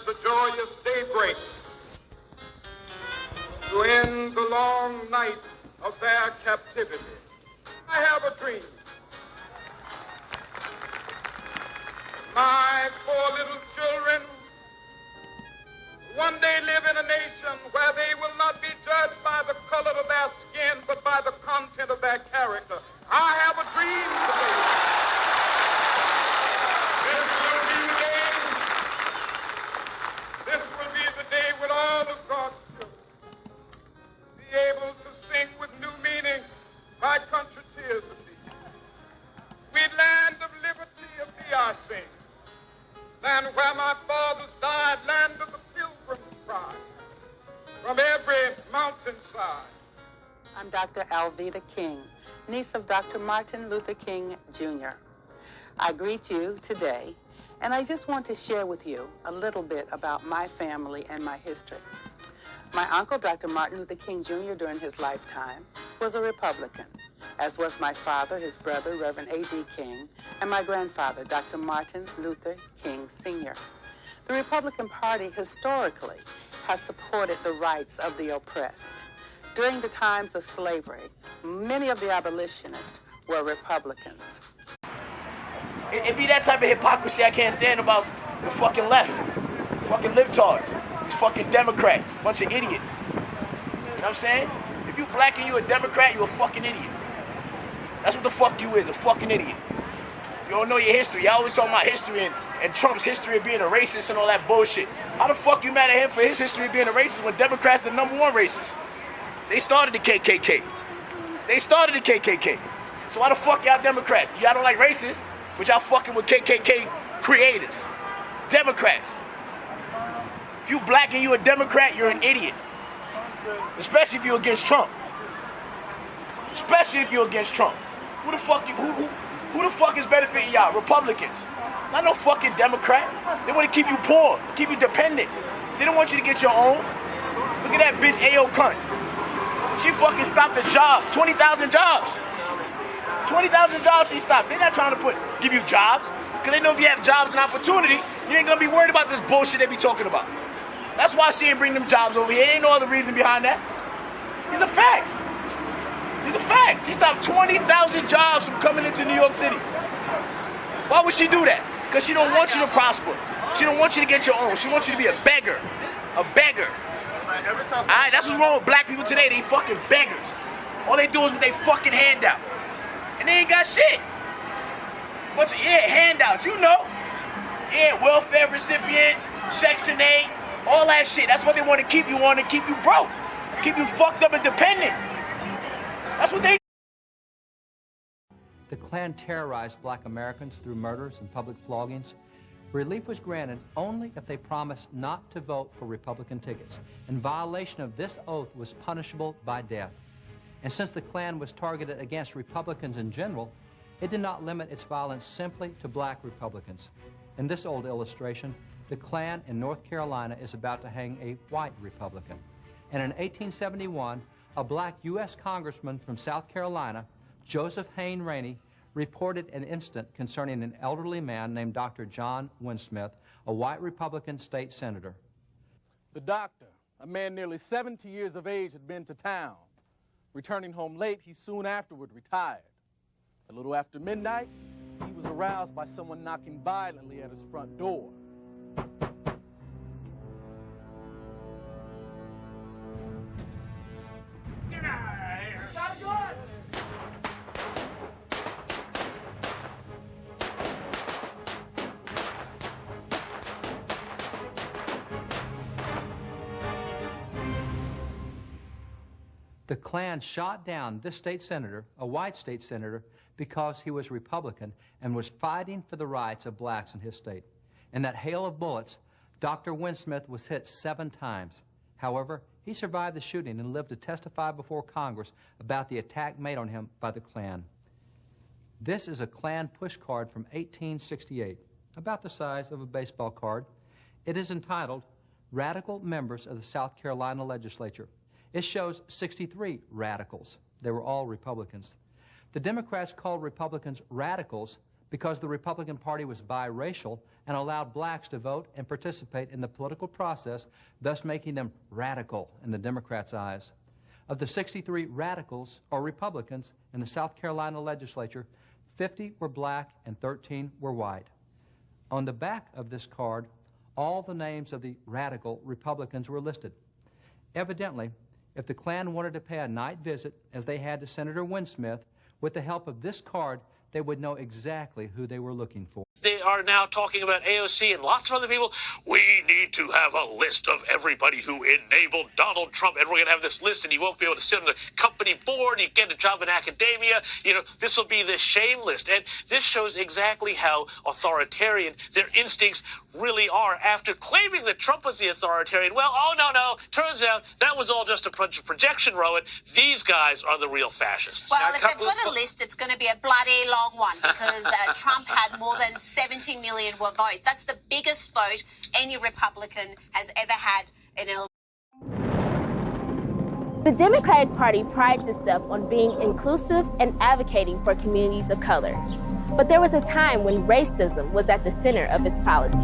the joyous daybreak to end the long night of their captivity. I have a dream. My poor little children one day live in a nation where they will not be judged by the color of their skin, but by the content of their character. I have a dream today. This will be the day when all of God's children be able to sing with new meaning, "My country, tears of thee." Sweet land of liberty of thee I sing. Land where my fathers died, land of the pilgrim's pride, from every mountainside. I'm Dr. Alveda King, niece of Dr. Martin Luther King, Jr. I greet you today, and I just want to share with you a little bit about my family and my history. My uncle, Dr. Martin Luther King, Jr., during his lifetime, was a Republican, as was my father, his brother, Reverend A.D. King, and my grandfather, Dr. Martin Luther King, Sr. The Republican Party historically has supported the rights of the oppressed. During the times of slavery, many of the abolitionists were Republicans. It be that type of hypocrisy I can't stand about the fucking left. Fucking libtards. These fucking Democrats. Bunch of idiots. You know what I'm saying? If you black and you a Democrat, you a fucking idiot. That's what the fuck you is, a fucking idiot. You don't know your history. Y'all always talking about history and Trump's history of being a racist and all that bullshit. How the fuck you mad at him for his history of being a racist when Democrats are the #1 racist? They started the KKK. They started the KKK. So why the fuck y'all Democrats? Y'all don't like racists, but y'all fucking with KKK creators. Democrats. If you black and you a Democrat, you're an idiot. Especially if you're against Trump. Especially if you're against Trump. Who the fuck is benefiting y'all? Republicans. Not no fucking Democrat. They want to keep you poor, keep you dependent. They don't want you to get your own. Look at that bitch A.O. Cunt. She fucking stopped the job. 20,000 jobs. 20,000 jobs she stopped. They're not trying to give you jobs. Because they know if you have jobs and opportunity, you ain't going to be worried about this bullshit they be talking about. That's why she ain't bring them jobs over here. Ain't no other reason behind that. These are facts. These are facts. She stopped 20,000 jobs from coming into New York City. Why would she do that? Because she don't want you to prosper. She don't want you to get your own. She wants you to be a beggar. A beggar. Alright, that's what's wrong with black people today. They fucking beggars. All they do is with they fucking handout. And they ain't got shit. Bunch of, handouts, you know. Yeah, welfare recipients, Section 8, all that shit. That's what they want to keep you on and keep you broke. Keep you fucked up and dependent. That's what they... The Klan terrorized black Americans through murders and public floggings. Relief was granted only if they promised not to vote for Republican tickets, and violation of this oath was punishable by death. And since the Klan was targeted against Republicans in general, it did not limit its violence simply to black Republicans. In this old illustration, the Klan in North Carolina is about to hang a white Republican. And in 1871, a black U.S. congressman from South Carolina, Joseph Hayne Rainey, reported an incident concerning an elderly man named Dr. John Winsmith, a white Republican state senator. The doctor, a man nearly 70 years of age, had been to town. Returning home late, he soon afterward retired. A little after midnight, he was aroused by someone knocking violently at his front door. Get out of here! Stop good! The Klan shot down this state senator, a white state senator, because he was Republican and was fighting for the rights of blacks in his state. In that hail of bullets, Dr. Winsmith was hit 7 times. However, he survived the shooting and lived to testify before Congress about the attack made on him by the Klan. This is a Klan pushcard from 1868, about the size of a baseball card. It is entitled, Radical Members of the South Carolina Legislature. It shows 63 radicals. They were all Republicans. The Democrats called Republicans radicals because the Republican Party was biracial and allowed blacks to vote and participate in the political process, thus making them radical in the Democrats' eyes. Of the 63 radicals, or Republicans, in the South Carolina legislature, 50 were black and 13 were white. On the back of this card, all the names of the radical Republicans were listed. Evidently, if the Klan wanted to pay a night visit, as they had to Senator Winsmith, with the help of this card, they would know exactly who they were looking for. They are now talking about AOC and lots of other people. We need to have a list of everybody who enabled Donald Trump, and we're going to have this list, and you won't be able to sit on the company board, you get a job in academia. You know, this will be the shame list. And this shows exactly how authoritarian their instincts really are. After claiming that Trump was the authoritarian, well, oh, no, turns out that was all just a projection, Rowan. These guys are the real fascists. Well, if they've got a list, it's going to be a bloody long one, because Trump had more than 70 million were votes. That's the biggest vote any Republican has ever had in an election. The Democratic Party prides itself on being inclusive and advocating for communities of color. But there was a time when racism was at the center of its policies.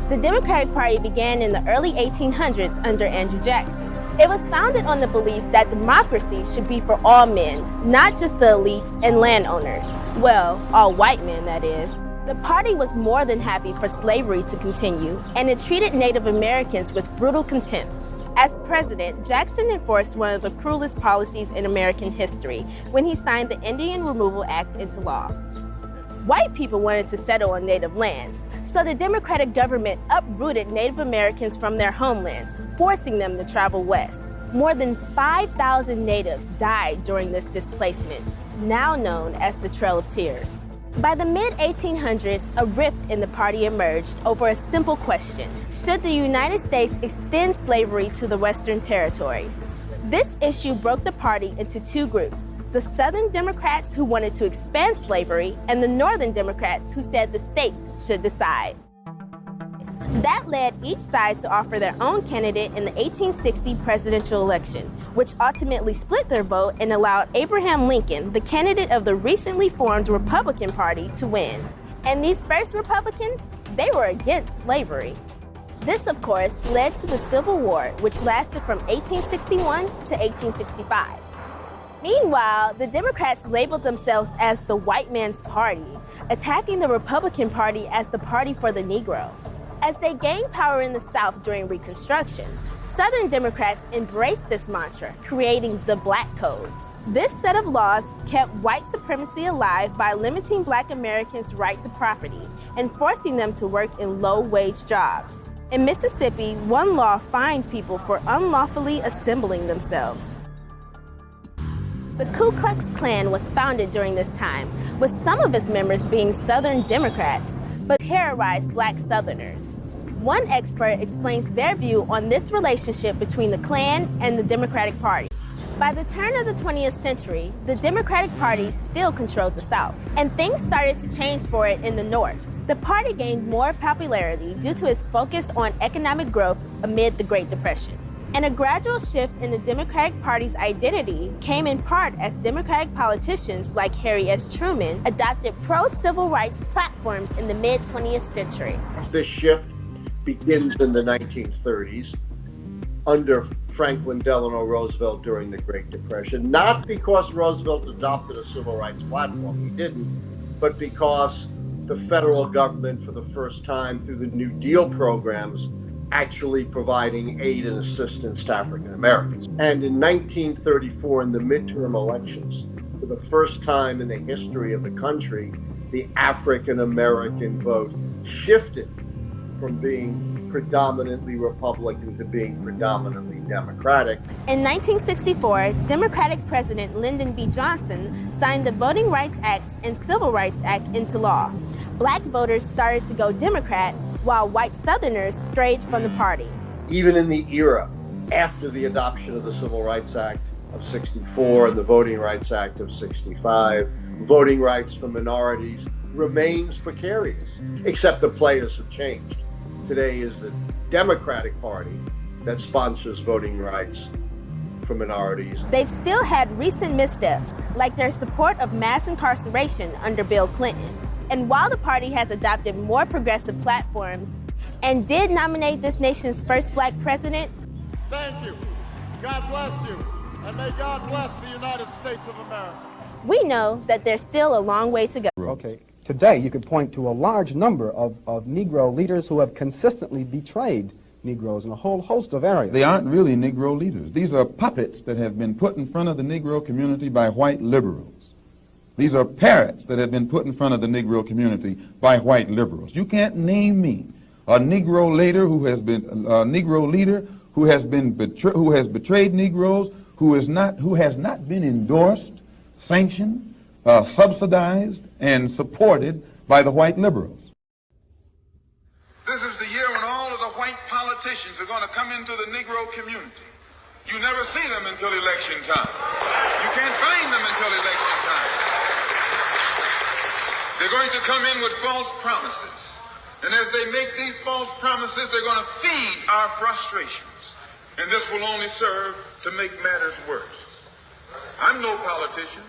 The Democratic Party began in the early 1800s under Andrew Jackson. It was founded on the belief that democracy should be for all men, not just the elites and landowners. Well, all white men, that is. The party was more than happy for slavery to continue, and it treated Native Americans with brutal contempt. As president, Jackson enforced one of the cruelest policies in American history when he signed the Indian Removal Act into law. White people wanted to settle on native lands, so the Democratic government uprooted Native Americans from their homelands, forcing them to travel west. More than 5,000 natives died during this displacement, now known as the Trail of Tears. By the mid-1800s, a rift in the party emerged over a simple question: should the United States extend slavery to the Western territories? This issue broke the party into two groups: the Southern Democrats, who wanted to expand slavery, and the Northern Democrats, who said the states should decide. That led each side to offer their own candidate in the 1860 presidential election, which ultimately split their vote and allowed Abraham Lincoln, the candidate of the recently formed Republican Party, to win. And these first Republicans, they were against slavery. This, of course, led to the Civil War, which lasted from 1861 to 1865. Meanwhile, the Democrats labeled themselves as the white man's party, attacking the Republican Party as the party for the Negro. As they gained power in the South during Reconstruction, Southern Democrats embraced this mantra, creating the Black Codes. This set of laws kept white supremacy alive by limiting Black Americans' right to property and forcing them to work in low-wage jobs. In Mississippi, one law fined people for unlawfully assembling themselves. The Ku Klux Klan was founded during this time, with some of its members being Southern Democrats, but terrorized Black Southerners. One expert explains their view on this relationship between the Klan and the Democratic Party. By the turn of the 20th century, the Democratic Party still controlled the South, and things started to change for it in the North. The party gained more popularity due to its focus on economic growth amid the Great Depression. And a gradual shift in the Democratic Party's identity came in part as Democratic politicians like Harry S. Truman adopted pro-civil rights platforms in the mid-20th century. This shift begins in the 1930s under Franklin Delano Roosevelt during the Great Depression, not because Roosevelt adopted a civil rights platform, he didn't, but because the federal government, for the first time through the New Deal programs, actually providing aid and assistance to African Americans. And in 1934, in the midterm elections, for the first time in the history of the country, the African American vote shifted from being predominantly Republican to being predominantly Democratic. In 1964, Democratic President Lyndon B. Johnson signed the Voting Rights Act and Civil Rights Act into law. Black voters started to go Democrat, while white Southerners strayed from the party. Even in the era after the adoption of the Civil Rights Act of 64 and the Voting Rights Act of 65, voting rights for minorities remains precarious, except the players have changed. Today is the Democratic Party that sponsors voting rights for minorities. They've still had recent missteps, like their support of mass incarceration under Bill Clinton. And while the party has adopted more progressive platforms and did nominate this nation's first black president, thank you. God bless you. And may God bless the United States of America. we know that there's still a long way to go. Okay. Today, you could point to a large number of Negro leaders who have consistently betrayed Negroes in a whole host of areas. They aren't really Negro leaders. These are puppets that have been put in front of the Negro community by white liberals. These are parrots that have been put in front of the Negro community by white liberals. You can't name me a Negro leader who has been betrayed Negroes, who has not been endorsed, sanctioned, subsidized, and supported by the white liberals. This is the year when all of the white politicians are going to come into the Negro community. You never see them until election time. You can't find them until election time. They're going to come in with false promises. And as they make these false promises, they're going to feed our frustrations. And this will only serve to make matters worse. I'm no politician.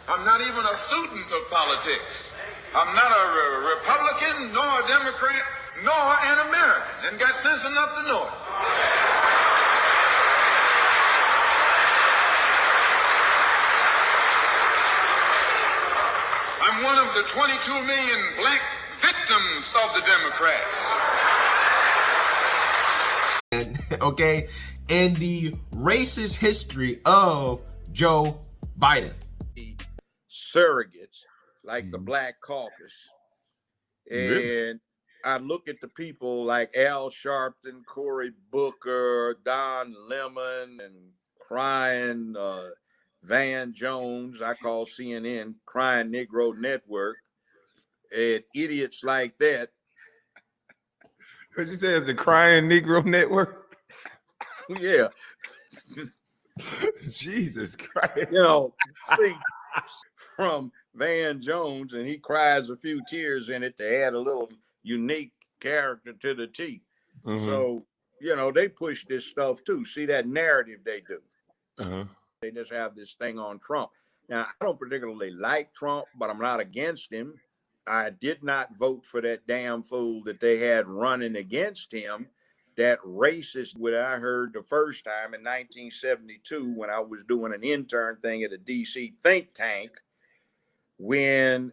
I'm not even a student of politics. I'm not a Republican, nor a Democrat, nor an American, and got sense enough to know it. I'm one of the 22 million black victims of the Democrats. Okay, and the racist history of Joe Biden. Surrogates like the Black Caucus, and I look at the people like Al Sharpton, Cory Booker, Don Lemon, and crying Van Jones, I call CNN Crying Negro Network, and idiots like that. What you say is the Crying Negro Network? Yeah. Jesus Christ. You know, see, from Van Jones, and he cries a few tears in it to add a little unique character to the tea. So, you know, they push this stuff too. See that narrative they do. They just have this thing on Trump. Now, I don't particularly like Trump, but I'm not against him. I did not vote for that damn fool that they had running against him. That racist, what I heard the first time in 1972 when I was doing an intern thing at a DC think tank, when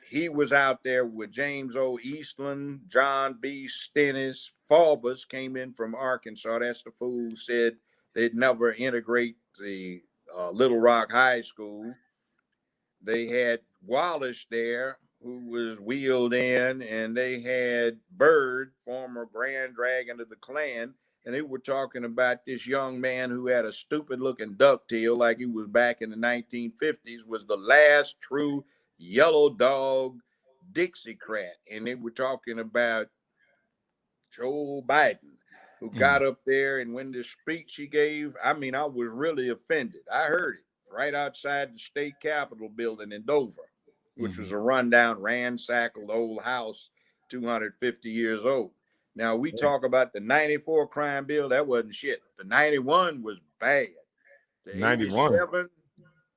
he was out there with James O. Eastland, John B. Stennis, Faubus came in from Arkansas. That's the fool who said they'd never integrate the Little Rock High School. They had Wallace there, who was wheeled in, and they had Byrd, former Grand Dragon of the Klan, and they were talking about this young man who had a stupid-looking ducktail like he was back in the 1950s, was the last true yellow dog Dixiecrat, and they were talking about Joe Biden, who got up there, and when the speech he gave, I mean, I was really offended. I heard it right outside the state capitol building in Dover, which was a rundown, ransackled old house, 250 years old. Now, we talk about the 94 crime bill. That wasn't shit. The 91 was bad. The 91 87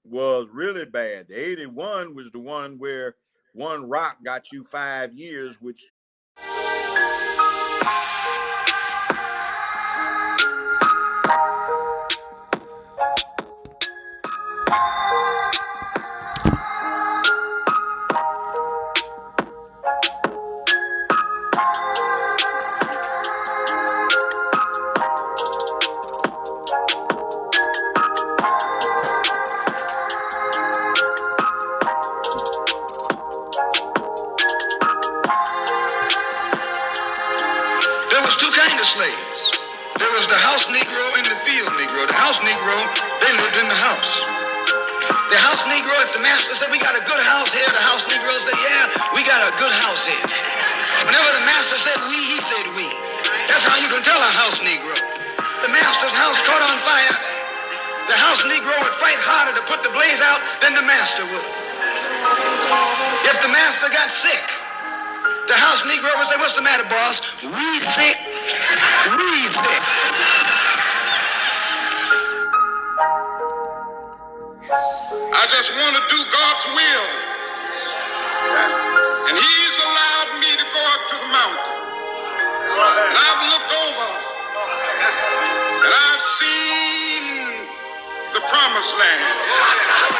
was really bad. The 81 was the one where one rock got you 5 years, which... slaves. There was the house Negro and the field Negro. The house Negro, they lived in the house. The house Negro, if the master said, we got a good house here, the house Negro said, yeah, we got a good house here. Whenever the master said we, he said we. That's how you can tell a house Negro. The master's house caught on fire. The house Negro would fight harder to put the blaze out than the master would. If the master got sick, the house Negro would say, what's the matter, boss? We sick. We sick. just want to do God's will. And he's allowed me to go up to the mountain. And I've looked over and I've seen the promised land.